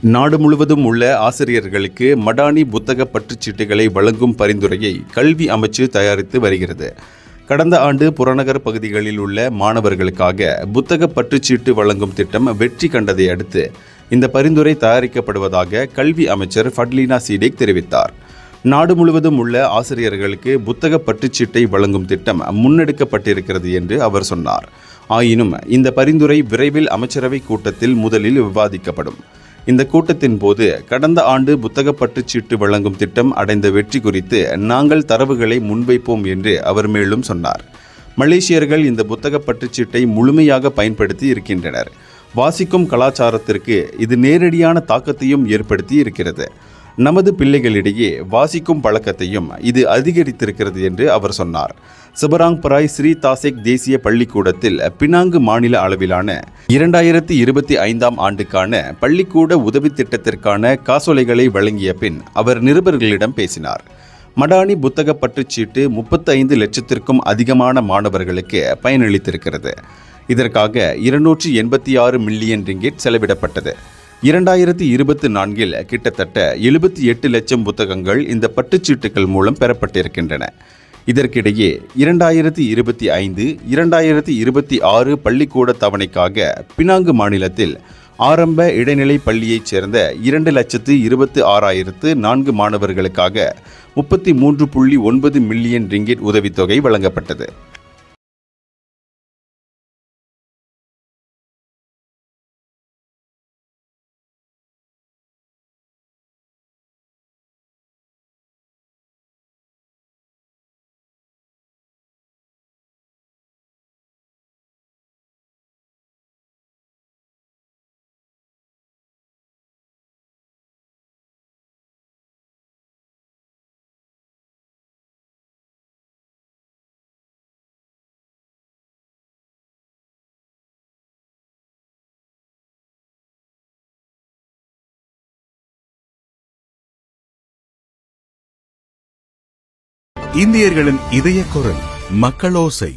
நாடு முழுவதும் உள்ள ஆசிரியர்களுக்கு மடானி புத்தக பற்றுச்சீட்டுகளை வழங்கும் பரிந்துரையை கல்வி அமைச்சு தயாரித்து வருகிறது. கடந்த ஆண்டு புறநகர் பகுதிகளில் உள்ள மாணவர்களுக்காக புத்தக பற்றுச்சீட்டு வழங்கும் திட்டம் வெற்றி கண்டதை அடுத்து இந்த பரிந்துரை தயாரிக்கப்படுவதாக கல்வி அமைச்சர் ஃபட்லினா சீடேக் தெரிவித்தார். நாடு முழுவதும் உள்ள ஆசிரியர்களுக்கு புத்தக பற்றுச்சீட்டை வழங்கும் திட்டம் முன்னெடுக்கப்பட்டிருக்கிறது என்று அவர் சொன்னார். ஆயினும் இந்த பரிந்துரை விரைவில் அமைச்சரவை கூட்டத்தில் முதலில் விவாதிக்கப்படும். இந்த கூட்டத்தின் போது கடந்த ஆண்டு புத்தக பற்றுச்சீட்டு வழங்கும் திட்டம் அடைந்த வெற்றி குறித்து நாங்கள் தரவுகளை முன்வைப்போம் என்று அவர் மேலும் சொன்னார். மலேசியர்கள் இந்த புத்தக பற்றுச்சீட்டை முழுமையாக பயன்படுத்தி இருக்கின்றனர். வாசிக்கும் கலாச்சாரத்திற்கு இது நேரடியான தாக்கத்தையும் ஏற்படுத்தி இருக்கிறது. நமது பிள்ளைகளிடையே வாசிக்கும் பழக்கத்தையும் இது அதிகரித்திருக்கிறது என்று அவர் சொன்னார். செபராங் பராய் ஸ்ரீ தாசெக் தேசிய பள்ளிக்கூடத்தில் பினாங்கு மாநில அளவிலான 2025 ஆண்டுக்கான பள்ளிக்கூட உதவி திட்டத்திற்கான காசோலைகளை வழங்கிய பின் அவர் நிருபர்களிடம் பேசினார். மடானி புத்தக பற்றுச்சீட்டு 35 லட்சத்திற்கும் அதிகமான மாணவர்களுக்கு பயனளித்திருக்கிறது. இதற்காக 286 மில்லியன் ரிங்கிட் செலவிடப்பட்டது. 2024 கிட்டத்தட்ட 78 லட்சம் புத்தகங்கள் இந்த பட்டுச்சீட்டுகள் மூலம் பெறப்பட்டிருக்கின்றன. இதற்கிடையே 2025, 2026 பள்ளிக்கூட தவணைக்காக பினாங்கு மாநிலத்தில் ஆரம்ப இடைநிலை பள்ளியைச் சேர்ந்த 2,26,004 மாணவர்களுக்காக 33.9 மில்லியன் ரிங்கிட் உதவித்தொகை வழங்கப்பட்டது. இந்தியர்களின் இதய குரல் மக்களோசை.